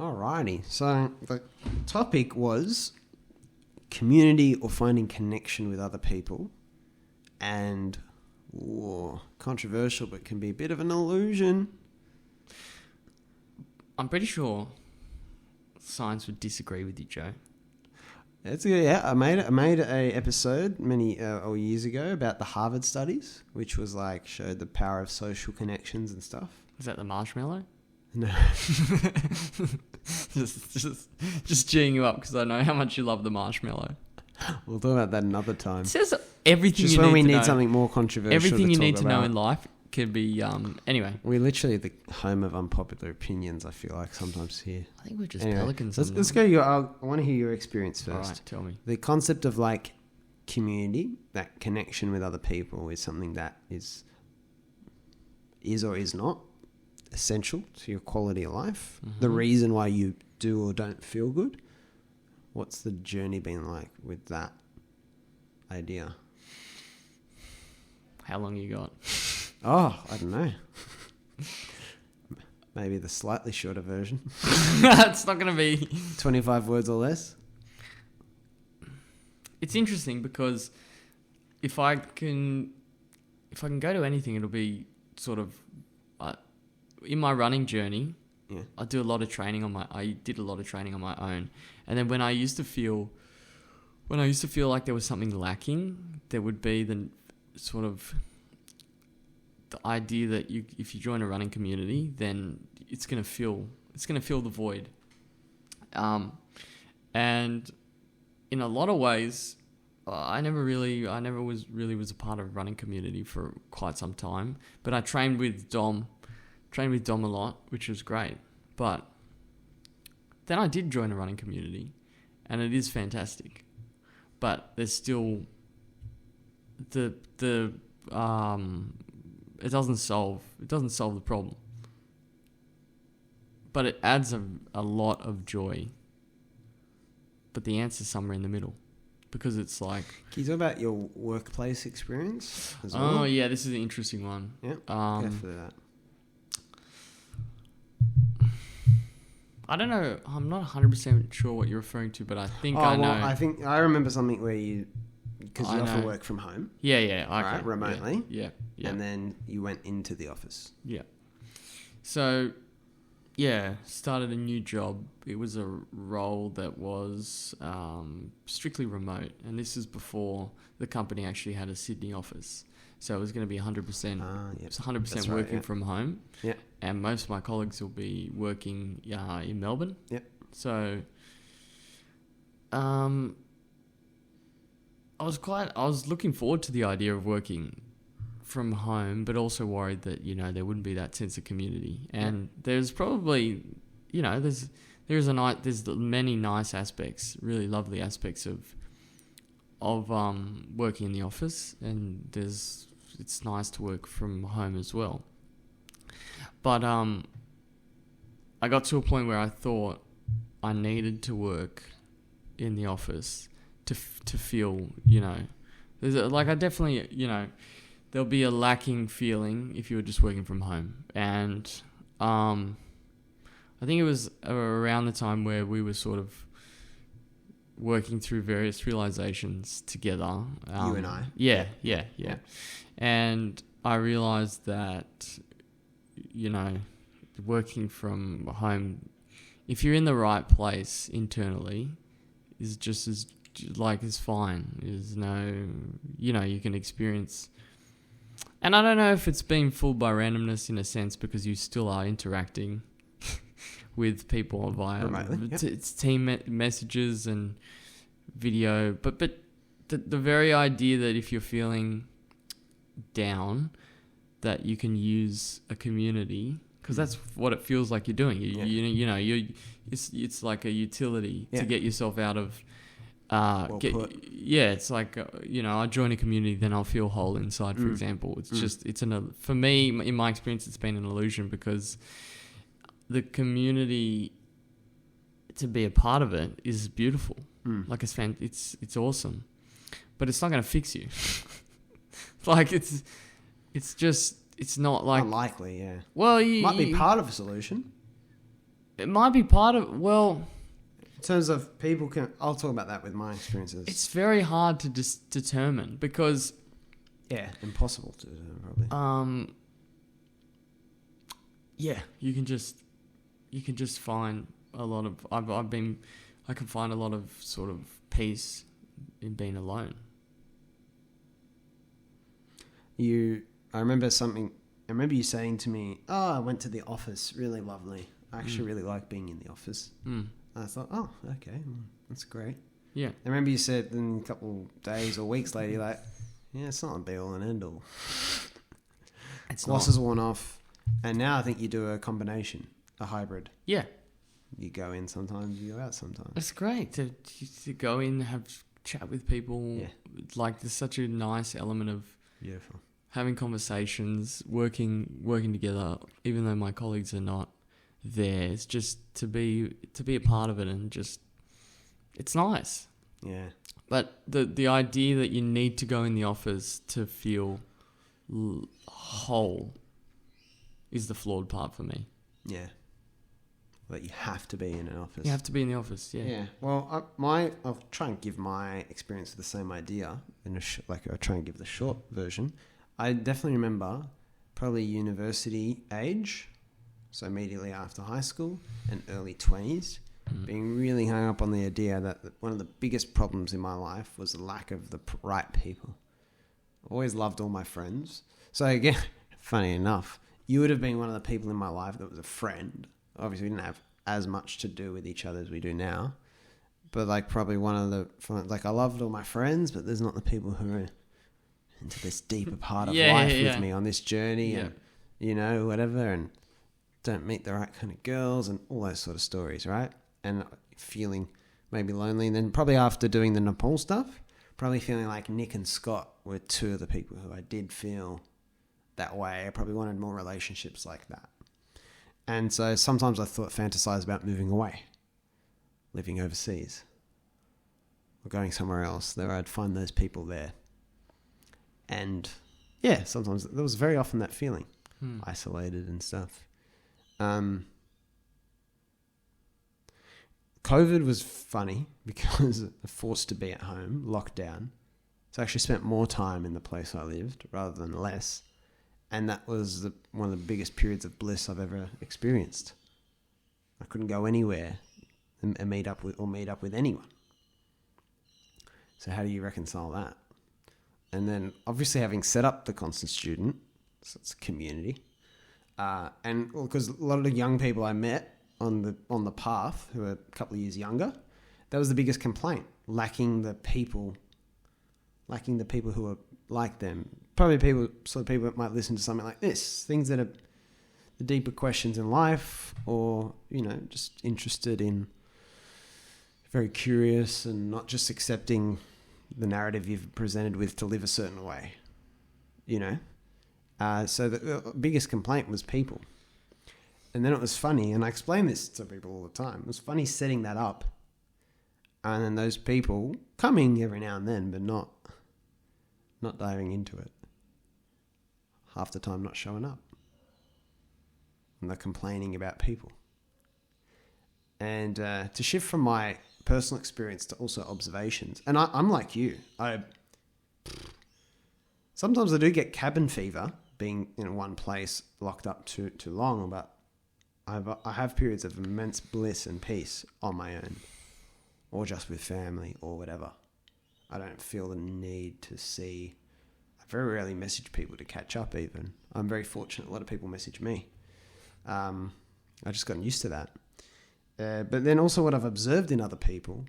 Alrighty. So the topic was community or finding connection with other people, and controversial, but can be a bit of an illusion. I'm pretty sure science would disagree with you, Joe. That's good. Yeah, I made a episode many years ago about the Harvard studies, which was like showed the power of social connections and stuff. Is that the marshmallow? No, just cheering you up because I know how much you love the marshmallow. we'll talk about that another time. It says everything Just you when need we to need know. something more controversial. Everything you need to know about. in life can be anyway. We're literally the home of unpopular opinions. I feel like sometimes here. I think we're just Anyway, pelicans. Let's go. I want to hear your experience first. All right, tell me. The concept of like community, that connection with other people, is something that is or is not essential to your quality of life. Mm-hmm. The reason why you do or don't feel good. What's the journey been like with that idea? How long you got? Oh, I don't know. Maybe the slightly shorter version. It's not going to be... 25 words or less. It's interesting because if I can go to anything, it'll be sort of in my running journey. Yeah. I did a lot of training on my own, and then when I used to feel like there was something lacking, there would be the sort of the idea that if you join a running community, then it's gonna fill the void, and in a lot of ways, I never was a part of a running community for quite some time. But I trained with Dom a lot, which was great. But then I did join a running community, and it is fantastic. But there's still it doesn't solve the problem. But it adds a lot of joy. But the answer's somewhere in the middle. Because it's like... Can you talk about your workplace experience as well? Oh, yeah, this is an interesting one. Yeah, go for that. I don't know. I'm not 100% sure what you're referring to, but I think I know. Well, I remember something where because you often know. work from home. Yeah. Okay. Right, remotely. Yeah. And then you went into the office. Yeah. So, yeah, started a new job. It was a role that was strictly remote, and this is before the company actually had a Sydney office. So it was going to be 100%. It's 100% working from home. Yeah. And most of my colleagues will be working in Melbourne. Yep. So, I was looking forward to the idea of working from home, but also worried that, there wouldn't be that sense of community. And there's probably, there's many nice aspects, really lovely aspects of working in the office, and it's nice to work from home as well. But I got to a point where I thought I needed to work in the office to feel, I definitely, there'll be a lacking feeling if you were just working from home. And I think it was around the time where we were sort of working through various realizations together. You and I? Yeah. And I realized that, working from home, if you're in the right place internally, is just as is fine. There's no, you can experience. And I don't know if it's being fooled by randomness in a sense, because you still are interacting with people via it's team messages and video. But the very idea that if you're feeling down, that you can use a community, because that's what it feels like you're doing. It's like a utility to get yourself out of. It's like I join a community, then I'll feel whole inside. For example, it's just for me, in my experience, it's been an illusion, because the community, to be a part of it, is beautiful. Like it's awesome, but it's not going to fix you. Like it's not like unlikely. Yeah. Well, you might be part of a solution. It might be part of, well, In terms of people can, I'll talk about that with my experiences. it's very hard to determine because impossible to do, probably. you can just find a lot of I can find a lot of sort of peace in being alone. I remember you saying to me, "Oh, I went to the office. Really lovely. I actually really like being in the office." I thought, "Oh, okay, that's great." Yeah. I remember you said in a couple days or weeks later, you're like, "Yeah, it's not a be all and end all." It's Glosses worn off, and now I think you do a combination, a hybrid. Yeah. You go in sometimes, you go out sometimes. It's great to go in, have chat with people. Yeah. Like there's such a nice element of Beautiful. having conversations, working together, even though my colleagues are not there. It's just to be a part of it, and just it's nice. Yeah. But the idea that you need to go in the office to feel whole is the flawed part for me. Yeah. That you have to be in an office. You have to be in the office, yeah. Yeah. Well, I'll try and give my experience the same idea I'll try and give the short version. I definitely remember probably university age, so immediately after high school and early 20s, being really hung up on the idea that one of the biggest problems in my life was the lack of the right people. Always loved all my friends. So again, funny enough, you would have been one of the people in my life that was a friend. Obviously, we didn't have as much to do with each other as we do now. But like probably one of the, like I loved all my friends, but there's not the people who are into this deeper part of life with me on this journey and, whatever, and don't meet the right kind of girls and all those sort of stories, right? And feeling maybe lonely. And then probably after doing the Nepal stuff, probably feeling like Nick and Scott were two of the people who I did feel that way. I probably wanted more relationships like that. And so sometimes I fantasized about moving away, living overseas, or going somewhere else. There I'd find those people there. And yeah, sometimes there was very often that feeling, isolated and stuff. COVID was funny because forced to be at home, locked down. So I actually spent more time in the place I lived rather than less. And that was one of the biggest periods of bliss I've ever experienced. I couldn't go anywhere and meet up with anyone. So how do you reconcile that? And then obviously having set up the Constant Student, so it's a community, and because a lot of the young people I met on the path who are a couple of years younger, that was the biggest complaint, lacking the people who are like them. Probably people that might listen to something like this, things that are the deeper questions in life, or just interested in, very curious and not just accepting the narrative you've presented with to live a certain way, so the biggest complaint was people. And then it was funny, and I explain this to people all the time, it was funny setting that up, and then those people coming every now and then, but not diving into it. Half the time not showing up. And they're complaining about people. And to shift from my personal experience to also observations, and I'm like you, sometimes I do get cabin fever being in one place locked up too long, but I have periods of immense bliss and peace on my own, or just with family or whatever. I don't feel the need to see. I very rarely message people to catch up even. I'm very fortunate. A lot of people message me. I just gotten used to that. But then also what I've observed in other people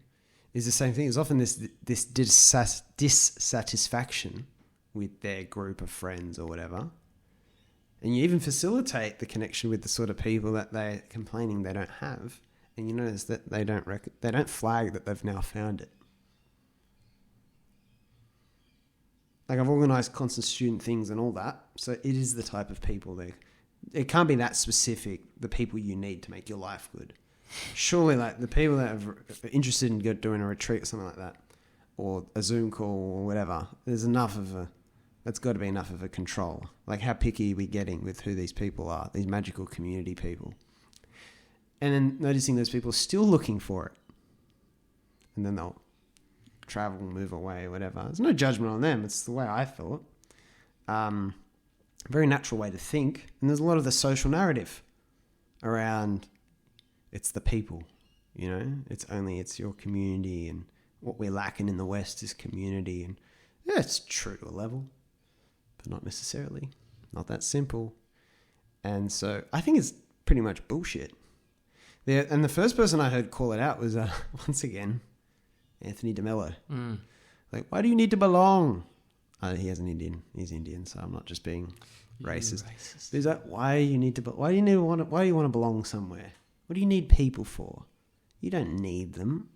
is the same thing. There's often this dissatisfaction with their group of friends or whatever. And you even facilitate the connection with the sort of people that they're complaining they don't have. And you notice that they don't flag that they've now found it. Like I've organised constant student things and all that. So it is the type of people it can't be that specific, the people you need to make your life good. Surely like the people that are interested in doing a retreat or something like that, or a Zoom call or whatever, that's got to be enough of a control. Like how picky are we getting with who these people are, these magical community people? And then noticing those people still looking for it. And then they'll travel, move away, whatever. There's no judgment on them. It's the way I thought. Very natural way to think. And there's a lot of the social narrative around it's the people, you know? It's your community, and what we're lacking in the West is community. And yeah, it's true to a level, but not necessarily. Not that simple. And so I think it's pretty much bullshit. And the first person I heard call it out was, once again, Anthony DeMello. Like, why do you need to belong? He has an Indian. He's Indian, so I'm not just being racist. He's like, why do you want to belong somewhere? What do you need people for? You don't need them.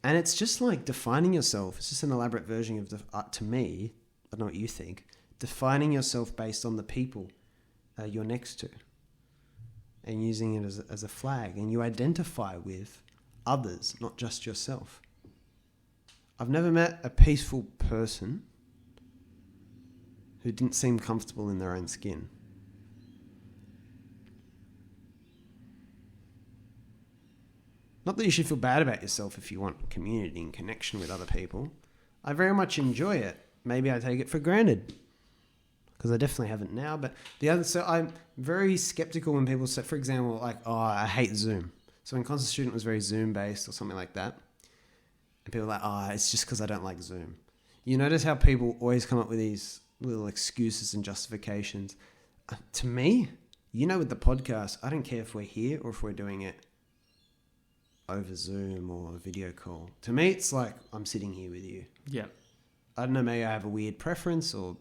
And it's just like defining yourself. It's just an elaborate version of to me. I don't know what you think. Defining yourself based on the people you're next to, and using it as a flag, and you identify with others, not just yourself. I've never met a peaceful person who didn't seem comfortable in their own skin. Not that you should feel bad about yourself if you want community and connection with other people. I very much enjoy it. Maybe I take it for granted, because I definitely haven't now. But so I'm very skeptical when people say, for example, like, oh, I hate Zoom. So when Constant Student was very Zoom based or something like that, and people are like, oh, it's just because I don't like Zoom. You notice how people always come up with these little excuses and justifications. To me, with the podcast, I don't care if we're here or if we're doing it over Zoom or a video call. To me, it's like I'm sitting here with you. Yeah. I don't know, maybe I have a weird preference or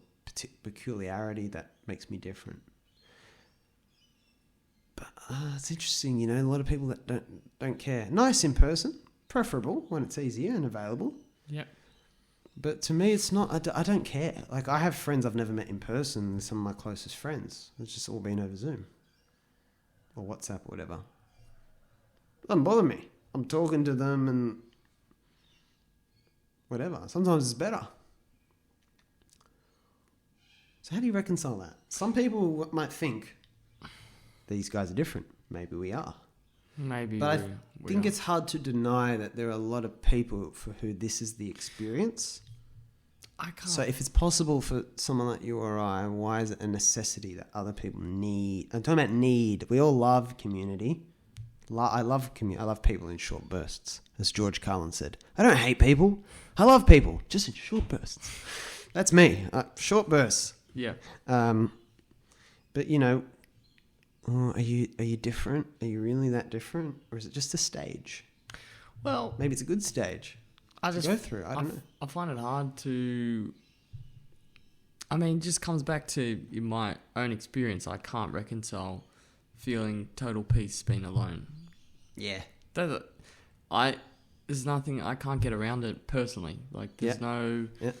peculiarity that makes me different. But it's interesting, a lot of people that don't care. Nice in person, preferable when it's easier and available. Yeah. But to me, it's not. I don't care. Like, I have friends I've never met in person. Some of my closest friends. It's just all been over Zoom or WhatsApp or whatever. It doesn't bother me. I'm talking to them and whatever. Sometimes it's better. So how do you reconcile that? Some people might think these guys are different. Maybe we are. Maybe. But I think it's hard to deny that there are a lot of people for who this is the experience. I can't. So if it's possible for someone like you or I, why is it a necessity that other people need? I'm talking about need. We all love community. I love people in short bursts, as George Carlin said. I don't hate people. I love people, just in short bursts. That's me. Short bursts. Yeah. But are you different? Are you really that different, or is it just a stage? Well, maybe it's a good stage to go through. I don't know. I find it hard to. I mean, it just comes back to in my own experience. I can't reconcile feeling total peace being alone. Yeah. There's nothing, I can't get around it personally. Like, there's no... Yeah.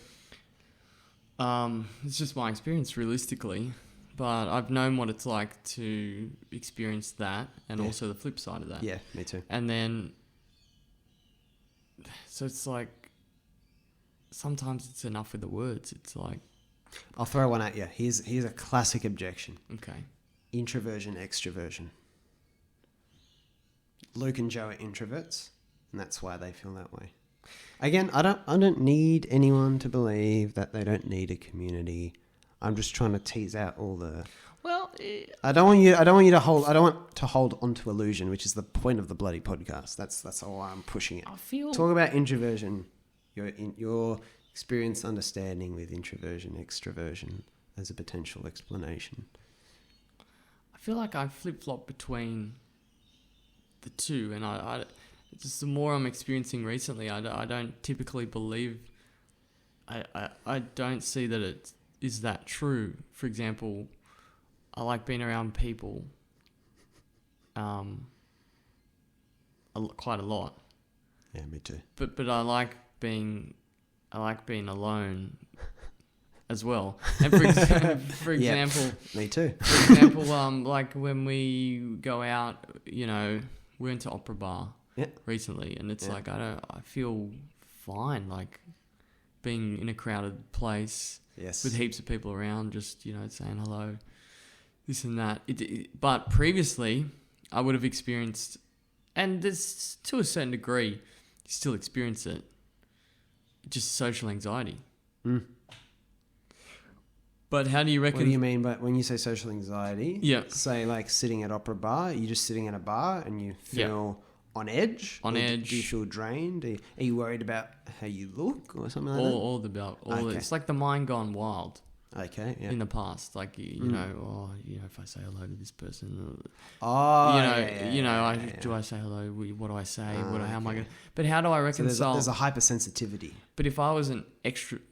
It's just my experience realistically. But I've known what it's like to experience that, and also the flip side of that. Yeah, me too. And then... So it's like... Sometimes it's enough with the words. It's like... I'll throw one at you. Here's a classic objection. Okay. Introversion, extraversion. Luke and Joe are introverts, and that's why they feel that way. Again, I don't need anyone to believe that they don't need a community. I'm just trying to tease out all the. Well, I don't want to hold onto illusion, which is the point of the bloody podcast. That's all I'm pushing it. Talk about introversion, your experience, understanding with introversion, extraversion as a potential explanation. I feel like I flip-flop between the two, and I just the more I'm experiencing recently, I don't typically believe, I don't see that it is that true. For example, I like being around people quite a lot. Yeah, me too. But I like being alone as well. And for example, me too. For example, like when we go out, we went to Opera Bar recently, and it's like I feel fine, like being in a crowded place with heaps of people around, just saying hello, this and that. But previously, I would have experienced, and there's to a certain degree, you still experience it, just social anxiety. Mm. But how do you reckon? What do you mean by when you say social anxiety? Yeah. Say like sitting at opera bar, you're just sitting at a bar and you feel on edge? On edge. Do you feel drained? Are you worried about how you look or something like that? All it's like the mind gone wild. Okay, yeah. In the past, like you know, if I say hello to this person, oh, do I say hello? What do I say? How am I going? But how do I reconcile? So there's a hypersensitivity. But if I was an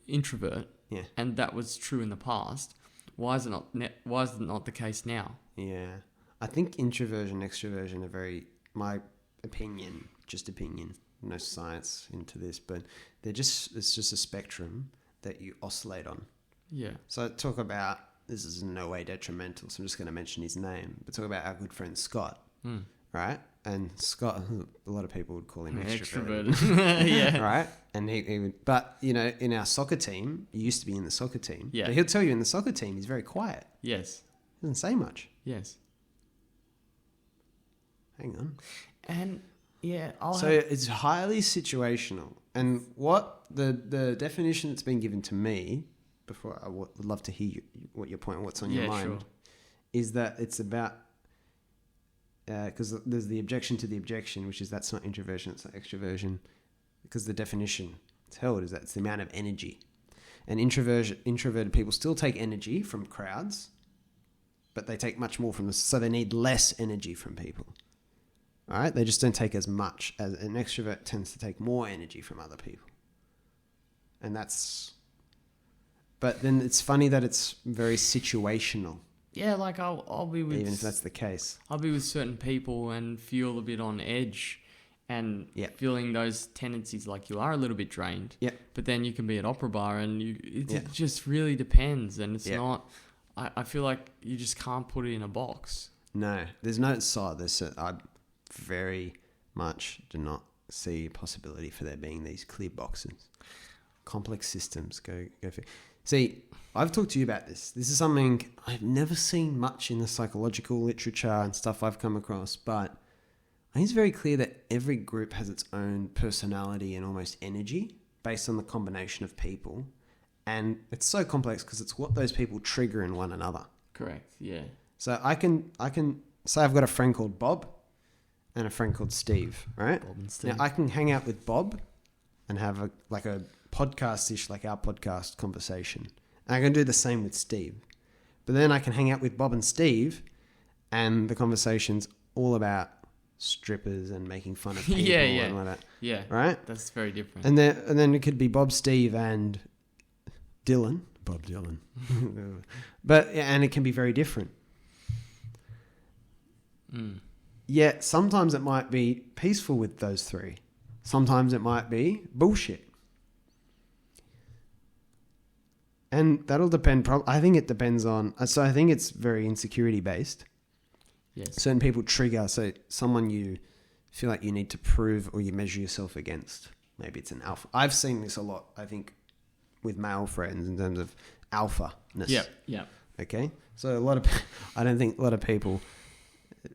introvert, yeah, and that was true in the past, why is it not the case now? Yeah, I think introversion, extroversion are very, my opinion, just opinion, no science into this, but it's just a spectrum that you oscillate on. Yeah. So talk about, this is in no way detrimental, so I'm just going to mention his name, but talk about our good friend Scott, right? And Scott, a lot of people would call him extroverted. Yeah. Right? And he would, but, in our soccer team, he used to be in the soccer team. Yeah. But he'll tell you in the soccer team, he's very quiet. Yes. He doesn't say much. Yes. Hang on. And, yeah, it's highly situational. And what the definition that's been given to me, before I would love to hear what your point, what's on your mind, is that it's about, because there's the objection to the objection, which is that's not introversion, it's not extroversion, because the definition it's held is that it's the amount of energy. And introverted people still take energy from crowds, but they take much more from us, so they need less energy from people. All right, they just don't take as much as an extrovert tends to take more energy from other people, and that's. But then it's funny that it's very situational. Yeah, like I'll be with... Even if that's the case. I'll be with certain people and feel a bit on edge and feeling those tendencies like you are a little bit drained. Yeah. But then you can be at opera bar and it just really depends. And it's not... I feel like you just can't put it in a box. No, there's no side. I very much do not see a possibility for there being these clear boxes. Complex systems. Go for... See, I've talked to you about this. This is something I've never seen much in the psychological literature and stuff I've come across, but I think it's very clear that every group has its own personality and almost energy based on the combination of people. And it's so complex because it's what those people trigger in one another. Correct, yeah. So I can say I've got a friend called Bob and a friend called Steve, right? Bob and Steve. Now I can hang out with Bob and have a podcast-ish, like our podcast conversation. And I can do the same with Steve. But then I can hang out with Bob and Steve and the conversation's all about strippers and making fun of people and all that. Yeah. Right? That's very different. And then it could be Bob, Steve and Dylan. Bob Dylan. And it can be very different. Yet sometimes it might be peaceful with those three. Sometimes it might be bullshit. And that'll depend. I think it depends on... So I think it's very insecurity based. Yes. Certain people trigger. So someone you feel like you need to prove or you measure yourself against. Maybe it's an alpha. I've seen this a lot, I think, with male friends in terms of alpha-ness. Yep. Okay? So I don't think a lot of people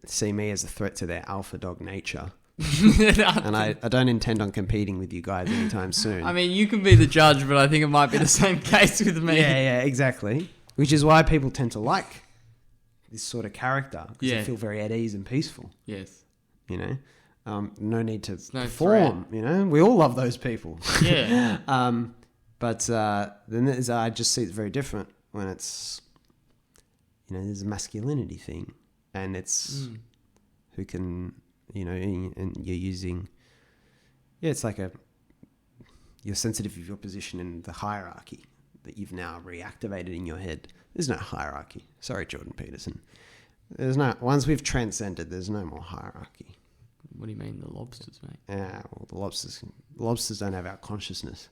see me as a threat to their alpha dog nature. And I don't intend on competing with you guys anytime soon. I mean, you can be the judge, but I think it might be the same case with me. Yeah, exactly. Which is why people tend to like this sort of character, because they feel very at ease and peaceful. Yes. No need to perform, We all love those people. Yeah. But then I just see it very different when it's, there's a masculinity thing, and it's who can... and you're using, it's like you're sensitive of your position in the hierarchy that you've now reactivated in your head. There's no hierarchy. Sorry, Jordan Peterson. Once we've transcended, there's no more hierarchy. What do you mean, the lobsters, mate? Yeah, well, the lobsters don't have our consciousness.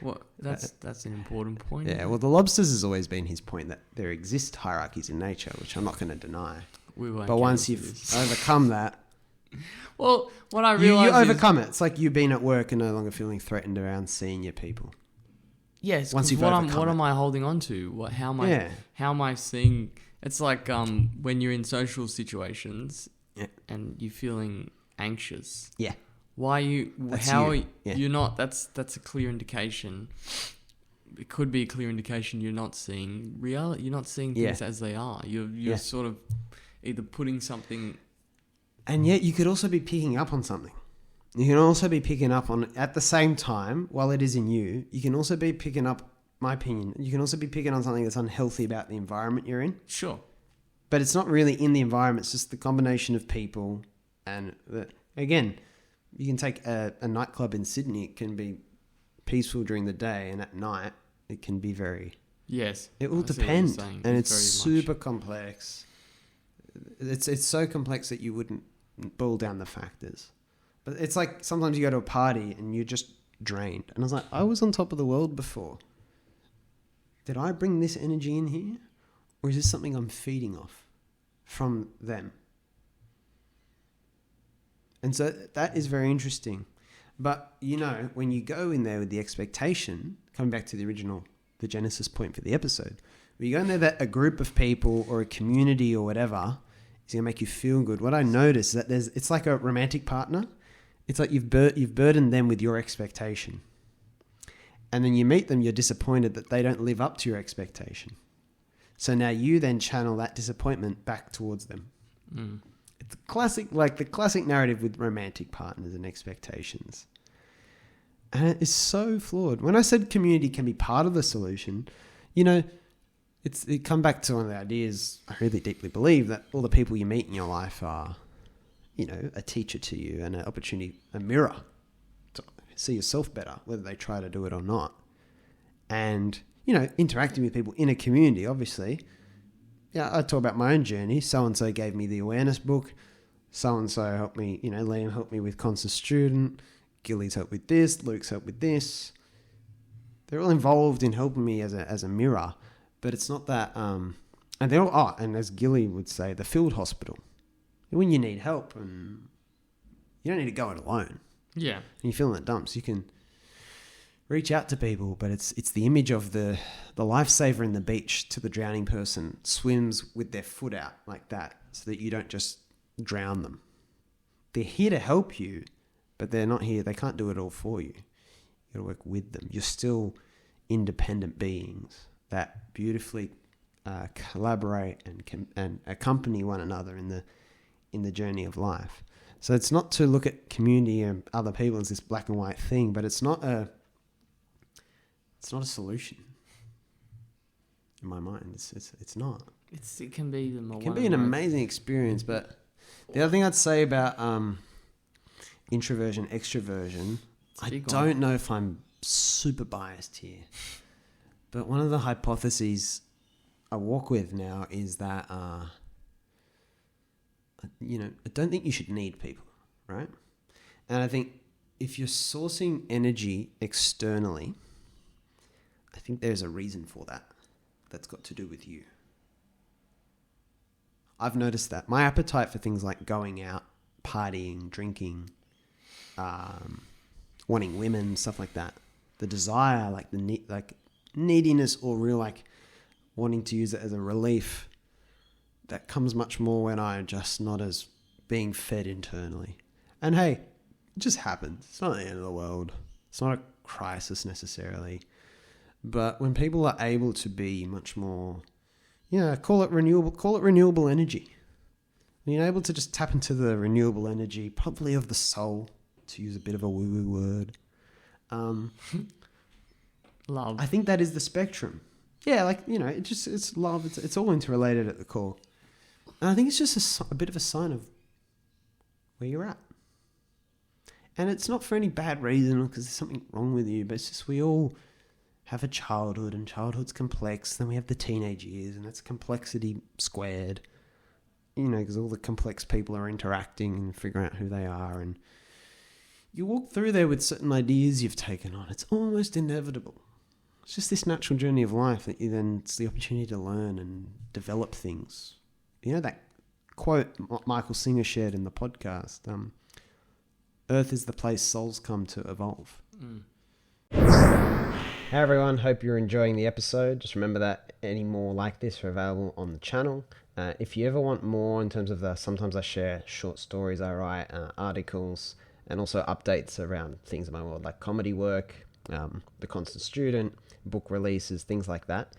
What? That's an important point. Yeah, well, the lobsters has always been his point that there exist hierarchies in nature, which I'm not going to deny. But once you've overcome that... Well, what I realize you overcome it. It's like you being at work and no longer feeling threatened around senior people. Yes. Once you've what overcome am it. I holding on to? How am I seeing It's like when you're in social situations and you're feeling anxious. Yeah. Why you? That's how you. you're not? That's a clear indication. It could be a clear indication you're not seeing reality. You're not seeing things as they are. You're sort of either putting something. And yet you could also be picking up on something. You can also be picking up on, at the same time, while it is in you, you can also be picking up, my opinion, you can also be picking on something that's unhealthy about the environment you're in. Sure. But it's not really in the environment. It's just the combination of people. And again, you can take a nightclub in Sydney. It can be peaceful during the day, and at night it can be very... Yes. It will depend. And it's super complex. It's so complex that you wouldn't boil down the factors. But it's like sometimes you go to a party and you're just drained. And I was like, I was on top of the world before. Did I bring this energy in here? Or is this something I'm feeding off from them? And so that is very interesting. But, you know, when you go in there with the expectation, coming back to the genesis point for the episode, when you go in there that a group of people or a community or whatever is going to make you feel good, what I notice is that it's like a romantic partner. It's like you've burdened them with your expectation. And then you meet them, you're disappointed that they don't live up to your expectation. So now you then channel that disappointment back towards them. Mm. It's the classic narrative with romantic partners and expectations. And it is so flawed. When I said community can be part of the solution, you know, it come back to one of the ideas I really deeply believe, that all the people you meet in your life are, you know, a teacher to you and an opportunity, a mirror to see yourself better, whether they try to do it or not. And, you know, interacting with people in a community, obviously. Yeah, I talk about my own journey. So-and-so gave me the awareness book. So-and-so helped me, you know, Liam helped me with Constant Student. Gilly's helped with this. Luke's helped with this. They're all involved in helping me as a mirror. But it's not that... and they're all... and as Gilly would say, the field hospital. When you need help, and you don't need to go it alone. Yeah. And you feel in the dumps, you can reach out to people, but it's the image of the lifesaver in the beach to the drowning person swims with their foot out like that so that you don't just drown them. They're here to help you, but they're not here. They can't do it all for you. You got to work with them. You're still independent beings that beautifully collaborate and accompany one another in the journey of life. So it's not to look at community and other people as this black and white thing, but it's not a solution in my mind. It's not. It can be the more. It can be an amazing experience, but the other thing I'd say about introversion, extroversion, I don't know if I'm super biased here, but one of the hypotheses I walk with now is that you know, I don't think you should need people, right? And I think if you're sourcing energy externally, I think there's a reason for that. That's got to do with you. I've noticed that my appetite for things like going out, partying, drinking, wanting women, stuff like that, the desire, like neediness or real like wanting to use it as a relief, that comes much more when I'm just not as being fed internally. And hey, it just happens. It's not the end of the world. It's not a crisis necessarily. But when people are able to be much more, call it renewable energy. When you're able to just tap into the renewable energy, probably of the soul, to use a bit of a woo-woo word. Love. I think that is the spectrum. Yeah, it's love. It's all interrelated at the core. And I think it's just a bit of a sign of where you're at. And it's not for any bad reason because there's something wrong with you, but it's just we all have a childhood, and childhood's complex. Then we have the teenage years, and that's complexity squared. Because all the complex people are interacting and figuring out who they are. And you walk through there with certain ideas you've taken on. It's almost inevitable. It's just this natural journey of life that it's the opportunity to learn and develop things. You know that quote Michael Singer shared in the podcast, Earth is the place souls come to evolve. Hey everyone, hope you're enjoying the episode. Just remember that any more like this are available on the channel. If you ever want more in terms of sometimes I share short stories I write, articles, and also updates around things in my world like comedy work, The Constant Student, book releases, things like that.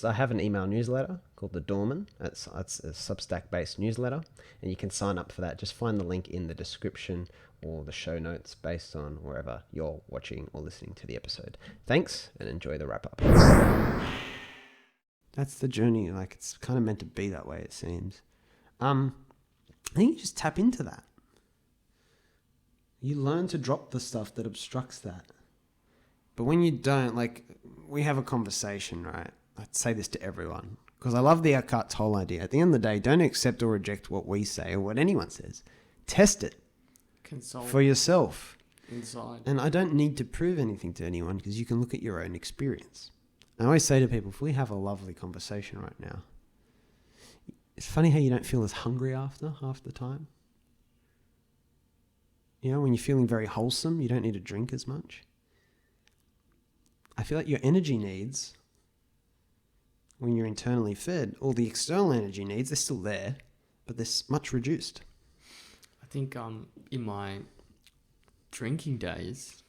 I have an email newsletter called The Doorman. It's a Substack-based newsletter, and you can sign up for that. Just find the link in the description or the show notes based on wherever you're watching or listening to the episode. Thanks, and enjoy the wrap-up. That's the journey. Like, it's kind of meant to be that way, it seems. I think you just tap into that. You learn to drop the stuff that obstructs that. But when you don't, like, we have a conversation, right? I'd say this to everyone, because I love the Eckhart Tolle idea. At the end of the day, don't accept or reject what we say or what anyone says. Test it. Consult for yourself. Inside. And I don't need to prove anything to anyone, because you can look at your own experience. I always say to people, if we have a lovely conversation right now, it's funny how you don't feel as hungry after half the time. You know, when you're feeling very wholesome, you don't need to drink as much. I feel like your energy needs, when you're internally fed, all the external energy needs, they're still there, but they're much reduced. I think in my drinking days,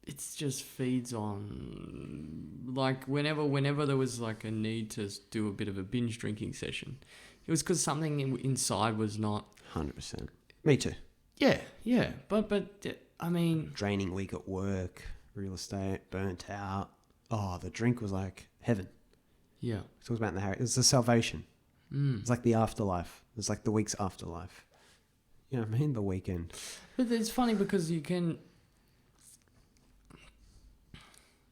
it just feeds on, like, whenever there was like a need to do a bit of a binge drinking session, it was because something inside was not 100%. Me too. Yeah, but I mean, draining week at work, real estate, burnt out. Oh, the drink was like heaven. Yeah, it talks about in the Harry. It's the salvation. Mm. It's like the afterlife. It's like the week's afterlife. You know what I mean? The weekend. But it's funny because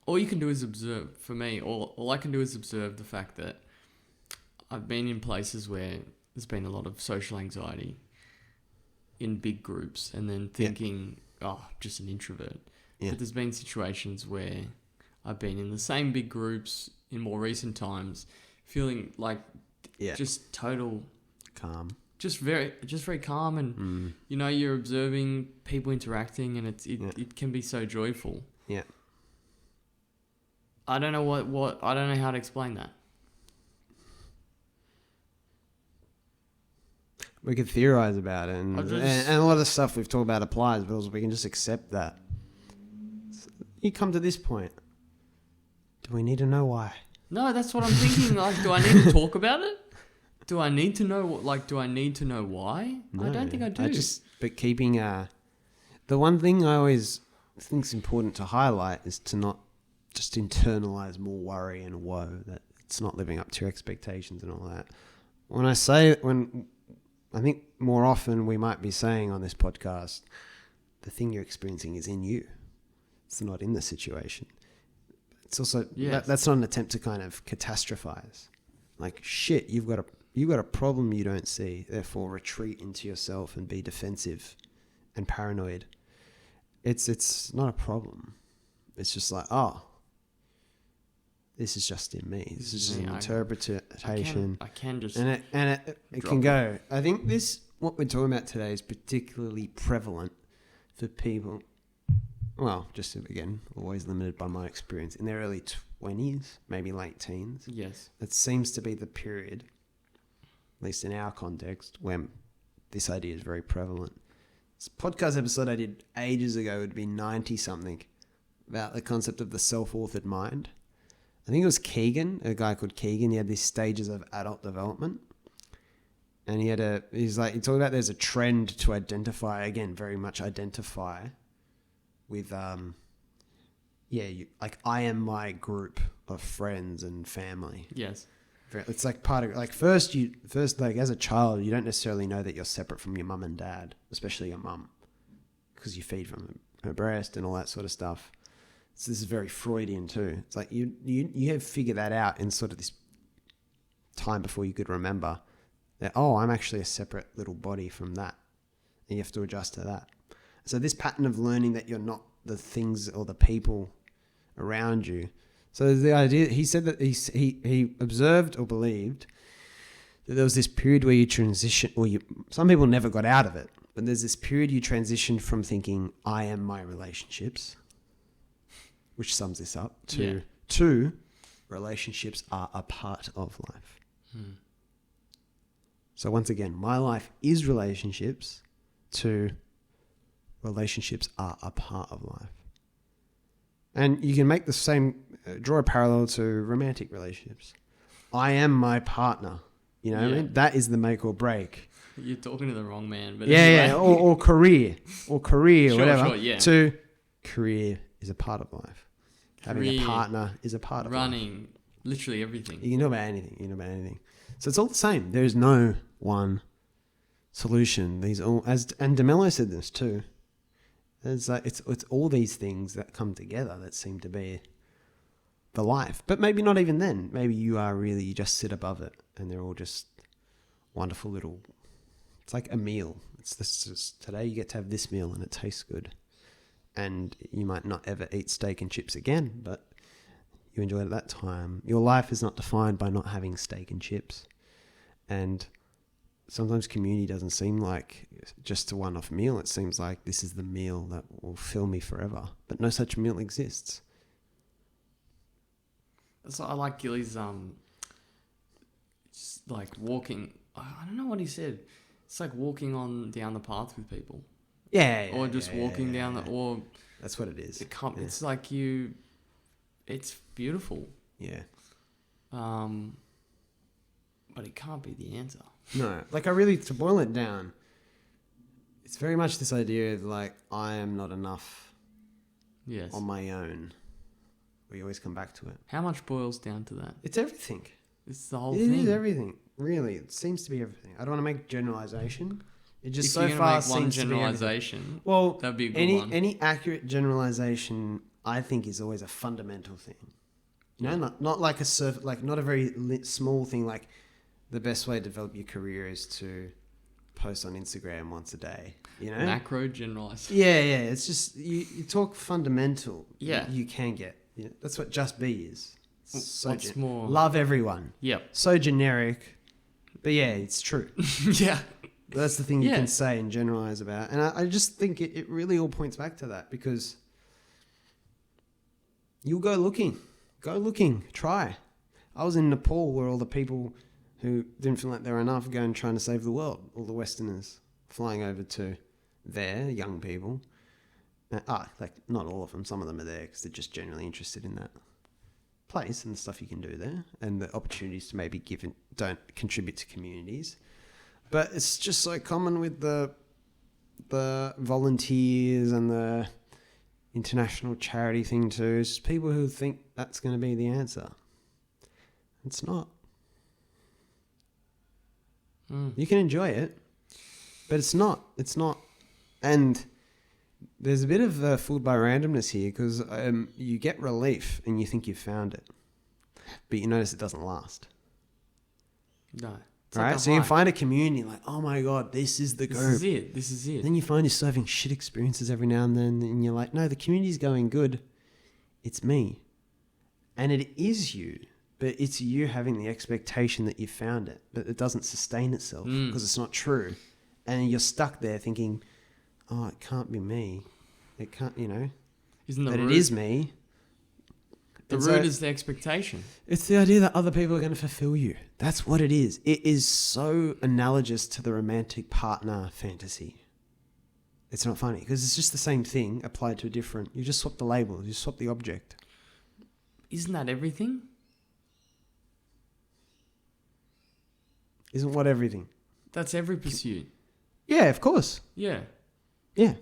all you can do is observe. For me, all I can do is observe the fact that I've been in places where there's been a lot of social anxiety in big groups, and then thinking, just an introvert. Yeah. But there's been situations where I've been in the same big groups in more recent times, feeling like just total calm, just very calm, and you know, you're observing people interacting, and it can be so joyful. Yeah. I don't know what I don't know how to explain that. We could theorize about it, and a lot of stuff we've talked about applies, but also we can just accept that. You come to this point. Do we need to know why? No, that's what I'm thinking. Like, do I need to talk about it? Do I need to know? Do I need to know why? No, I don't think I do. But keeping the one thing I always think is important to highlight is to not just internalize more worry and woe that it's not living up to your expectations and all that. I think more often we might be saying on this podcast, the thing you're experiencing is in you. It's not in the situation. It's also, that's not an attempt to kind of catastrophize. Like, shit, you've got a problem you don't see, therefore retreat into yourself and be defensive and paranoid. It's not a problem. It's just like, this is just in me. This is just an interpretation. I can just... And it can go. I think what we're talking about today is particularly prevalent for people, well, just again, always limited by my experience, in their early 20s, maybe late teens. Yes. That seems to be the period, at least in our context, when this idea is very prevalent. This podcast episode I did ages ago would be 90-something, about the concept of the self-authored mind. I think it was Keegan, a guy called Keegan. He had these stages of adult development. And he talked about there's a trend to identify, again, very much identify with, I am my group of friends and family. Yes. It's like part of, like, first, as a child, you don't necessarily know that you're separate from your mum and dad, especially your mum, because you feed from her breast and all that sort of stuff. So this is very Freudian too. It's like you have figured that out in sort of this time before you could remember that, I'm actually a separate little body from that. And you have to adjust to that. So this pattern of learning that you're not the things or the people around you. So the idea, he said that he observed or believed that there was this period where you transition, some people never got out of it, but there's this period you transition from thinking, I am my relationships, which sums this up. Yeah. Two, relationships are a part of life. So once again, my life is relationships. Two, relationships are a part of life. And you can make the same, draw a parallel to romantic relationships. I am my partner. You know what I mean? That is the make or break. You're talking to the wrong man. But Yeah. Or career. Or career, sure, whatever. Sure, yeah. Two, career is a part of life. Having a partner is a part of life. Running, literally everything. You can know about anything. So it's all the same. There's no one solution. These all, and DeMello said this too. It's all these things that come together that seem to be the life. But maybe not even then. Maybe you just sit above it, and they're all just wonderful little. It's like a meal. Today you get to have this meal and it tastes good, and you might not ever eat steak and chips again, but you enjoyed it at that time. Your life is not defined by not having steak and chips, and sometimes community doesn't seem like just a one-off meal. It seems like this is the meal that will fill me forever. But no such meal exists. So I like Gilly's, just like walking. I don't know what he said. It's like walking down the path with people. Yeah. Or just walking down the, or. That's what it is. It's like it's beautiful. Yeah. But it can't be the answer. No, to boil it down, it's very much this idea of like, I am not enough on my own. We always come back to it. How much boils down to that? It's everything. It's the whole thing. It is everything, really. It seems to be everything. I don't want to make generalization. It just if so you're far make one seems to be generalization, well, that'd be a good one. Any accurate generalization, I think, is always a fundamental thing. You know, not like not a very small thing. Like the best way to develop your career is to post on Instagram once a day. You know, macro generalization. Yeah. It's just you talk fundamental. Yeah, you can get. Yeah, that's what just be is. So what's more? Love everyone. Yep. So generic, but yeah, it's true. Yeah. That's the thing you can say and generalize about. And I just think it really all points back to that, because you'll go looking, try. I was in Nepal where all the people who didn't feel like they were enough going trying to save the world, all the Westerners flying over to there, young people. Like not all of them, some of them are there because they're just generally interested in that place and the stuff you can do there and the opportunities to maybe give and don't contribute to communities. But it's just so common with the volunteers and the international charity thing too. It's just people who think that's going to be the answer. It's not. You can enjoy it, but it's not. It's not. And there's a bit of fooled by randomness here, because you get relief and you think you've found it, but you notice it doesn't last. No. Right? Like so you find a community like, oh my God, this is the group. This is it. Then you find yourself having shit experiences every now and then, and you're like, no, the community's going good. It's me. And it is you, but it's you having the expectation that you found it, but it doesn't sustain itself because it's not true. And you're stuck there thinking, oh, it can't be me. It can't, but it is me. The root is the expectation. It's the idea that other people are going to fulfill you. That's what it is. It is so analogous to the romantic partner fantasy. It's not funny because it's just the same thing applied to a different. You just swap the label. You swap the object. Isn't that everything? Isn't what everything? That's every pursuit. Yeah, of course. Yeah. Yeah.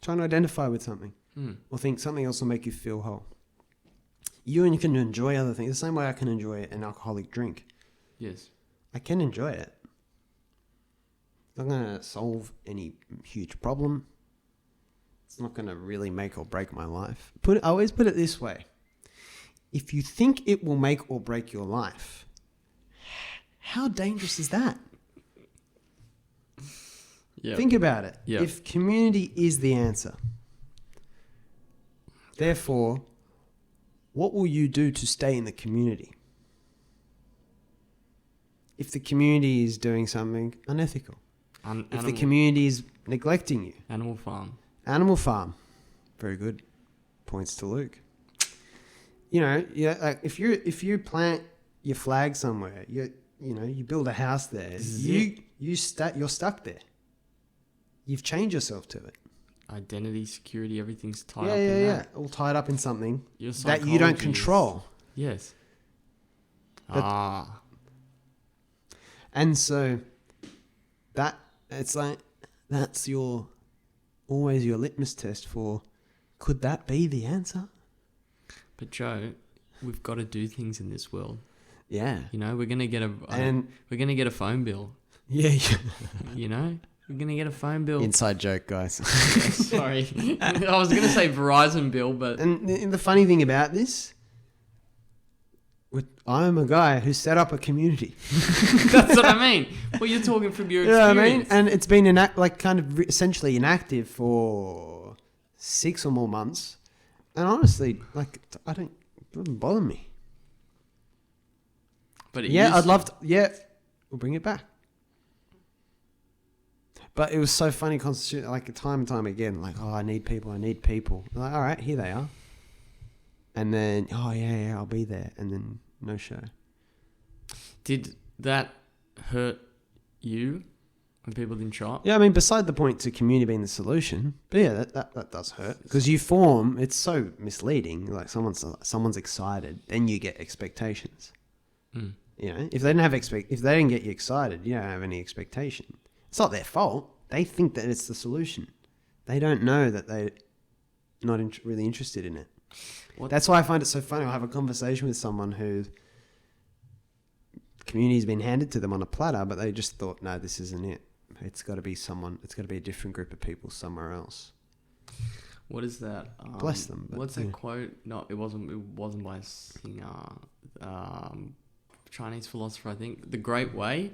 Trying to identify with something or think something else will make you feel whole. You can enjoy other things the same way I can enjoy an alcoholic drink. Yes. I can enjoy it. It's not going to solve any huge problem. It's not going to really make or break my life. I always put it this way. If you think it will make or break your life, how dangerous is that? Yep. Think about it. Yep. If community is the answer, therefore, what will you do to stay in the community? If the community is doing something unethical. If the community is neglecting you. Animal farm. Animal farm. Very good. Points to Luke. Yeah, like if you plant your flag somewhere, you build a house there, you're stuck there. You've chained yourself to it. Identity, security, everything's tied up in that. All tied up in something Your that you don't control. Yes. And so that it's like that's always your litmus test for, could that be the answer? But Joe, we've got to do things in this world. Yeah. We're gonna get a phone bill. Yeah. We're gonna get a phone bill. Inside joke, guys. Sorry, I was gonna say Verizon bill, but and the funny thing about this, I'm a guy who set up a community. That's what I mean. Well, you're talking from your experience. You know what I mean? And it's been essentially inactive for 6 or more months. And honestly, it doesn't bother me. But I'd love to. Yeah, we'll bring it back. But it was so funny, time and time again. I need people. Like, all right, here they are. And then, I'll be there. And then no show. Did that hurt you when people didn't show up? Yeah, I mean, beside the point to community being the solution, but yeah, that does hurt because it's so misleading. Like someone's excited, then you get expectations. Mm. If they didn't get you excited, you don't have any expectation. It's not their fault. They think that it's the solution. They don't know that they're not really interested in it. That's why I find it so funny. I'll have a conversation with someone who community's been handed to them on a platter, but they just thought, no, this isn't it. It's got to be a different group of people somewhere else. What is that? Bless them. What's that quote? No, it wasn't by a singer. Chinese philosopher, I think. The Great Way.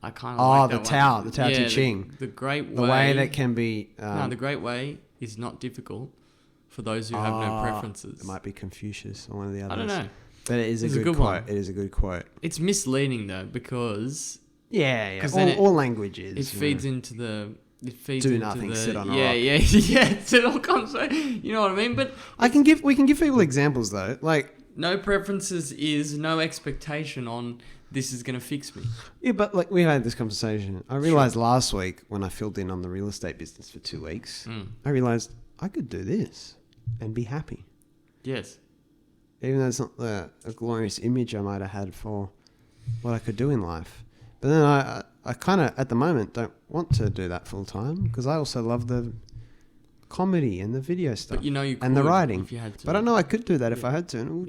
I kind of like that the Tao Te Ching. The Great Way. The way that can be... the Great Way is not difficult for those who have no preferences. It might be Confucius or one of the others. I don't know. But it is a good quote. It is a good quote. It's misleading though because... Yeah. All languages. It feeds into the... It feeds do into nothing, the, sit on a rock. Yeah. It all comes... You know what I mean? But... We can give people examples though. Like... No preferences is no expectation on... This is going to fix me. Yeah, but we had this conversation. I realised last week when I filled in on the real estate business for 2 weeks, I realised I could do this and be happy. Yes. Even though it's not a glorious image I might have had for what I could do in life. But then I kind of, at the moment, don't want to do that full time because I also love the comedy and the video stuff. But you could and the writing. If you had to. But I know I could do that if I had to. And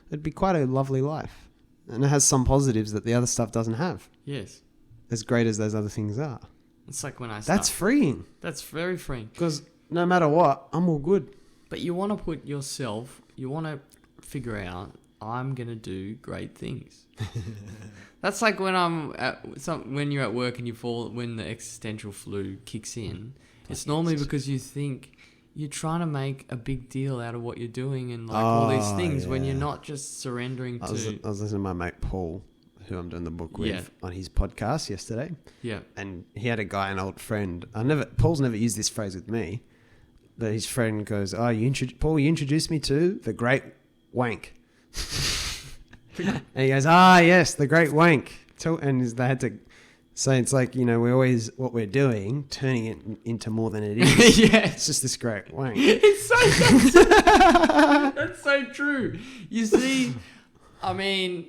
it'd be quite a lovely life. And it has some positives that the other stuff doesn't have. Yes. As great as those other things are. It's like when I That's freeing. That's very freeing. Because no matter what, I'm all good. But you want to you want to figure out, I'm going to do great things. That's like when when you're at work and when the existential flu kicks in. It's normally because you think... You're trying to make a big deal out of what you're doing and all these things when you're not just surrendering to... I was listening to my mate Paul, who I'm doing the book with, on his podcast yesterday. Yeah. And he had a guy, an old friend. Paul's never used this phrase with me, but his friend goes, Paul, you introduced me to the Great Wank. And he goes, yes, the Great Wank. And they had to... So it's like, we're always, what we're doing, turning it into more than it is. Yeah. It's just this great wank. That's so true. You see, I mean,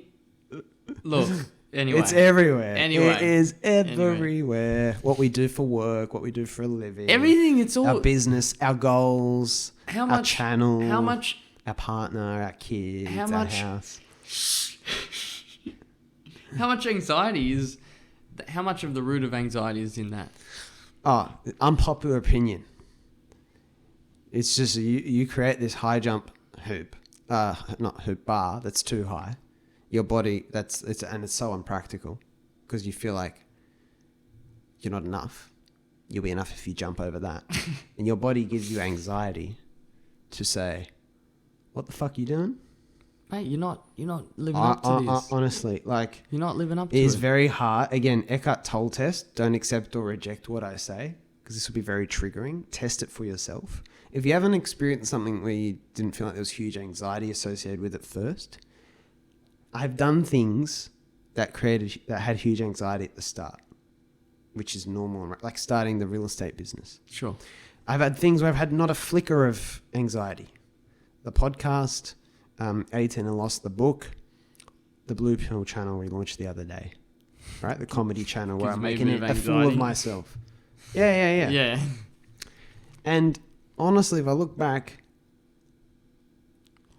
look, anyway. It's everywhere. Anyway. It is everywhere. Anyway. What we do for work, what we do for a living. Everything, it's all... Our business, our goals, our channel. How much... Our partner, our kids, our house. How much anxiety is... How much of the root of anxiety is in that? Unpopular opinion. It's just you create this high jump hoop, not hoop bar that's too high. Your body it's so unpractical because you feel like you're not enough. You'll be enough if you jump over that, and your body gives you anxiety to say, "What the fuck are you doing?" Mate, you're not living up to this. Honestly, you're not living up to it. It is very hard. Again, Eckhart Tolle test. Don't accept or reject what I say because this will be very triggering. Test it for yourself. If you haven't experienced something where you didn't feel like there was huge anxiety associated with it first, I've done things that had huge anxiety at the start, which is normal, like starting the real estate business. Sure. I've had things where I've had not a flicker of anxiety. The podcast, 18 and Lost, the book, the Blue Pill channel we launched the other day, right? The comedy channel where I'm making a fool of myself. Yeah. Yeah. And honestly, if I look back,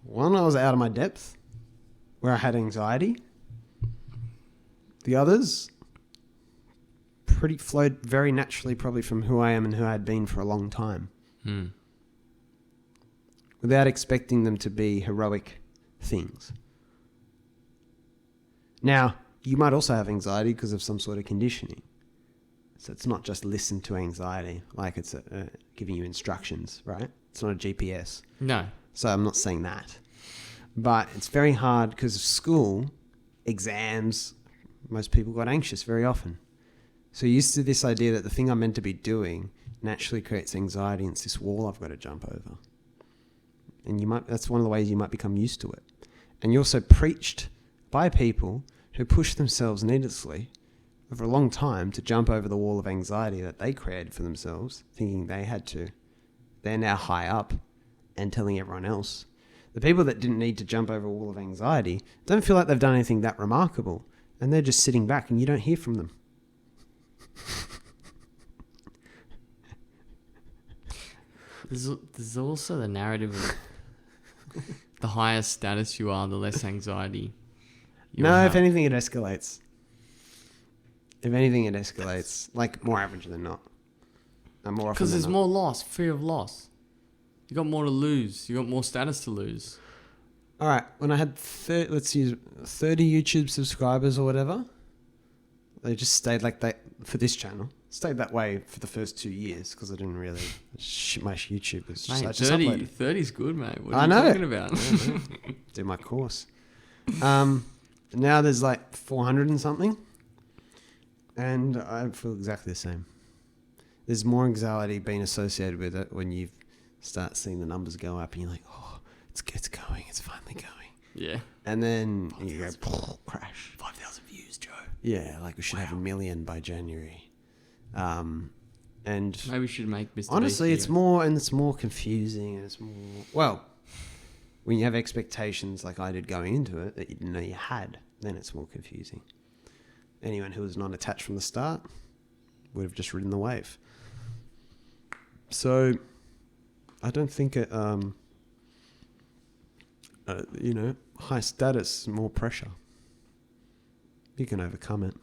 one, I was out of my depth where I had anxiety. The others flowed very naturally probably from who I am and who I had been for a long time. Without expecting them to be heroic things. Now, you might also have anxiety because of some sort of conditioning. So it's not just listen to anxiety, like it's giving you instructions, right? It's not a GPS. No. So I'm not saying that. But it's very hard because of school, exams, most people got anxious very often. So you're used to this idea that the thing I'm meant to be doing naturally creates anxiety and it's this wall I've got to jump over. And that's one of the ways you might become used to it. And you're also preached by people who push themselves needlessly over a long time to jump over the wall of anxiety that they created for themselves, thinking they had to. They're now high up and telling everyone else. The people that didn't need to jump over a wall of anxiety don't feel like they've done anything that remarkable, and they're just sitting back and you don't hear from them. There's also the narrative of the higher status you are, the less anxiety you have. If anything, it escalates. Like more average than not. More often because there's not. more loss, fear of loss. You got more to lose. You got more status to lose. All right, when I had 30 YouTube subscribers or whatever, they just stayed like that for this channel. Stayed that way for the first 2 years because I didn't really... my YouTube was just... Mate, I just uploaded. 30's good, mate. What are you talking about? Do my course. Now there's like 400 and something. And I feel exactly the same. There's more anxiety being associated with it when you start seeing the numbers go up and you're like, oh, it's going. It's finally going. Yeah. And then you go, crash. 5,000 views, Joe. Yeah, like we should have 1 million by January. And maybe we should make Mr. honestly, Beast it's more confusing and it's more, well, when you have expectations like I did going into it that you didn't know you had, then it's more confusing. Anyone who was not attached from the start would have just ridden the wave. So I don't think it, high status, more pressure. You can overcome it.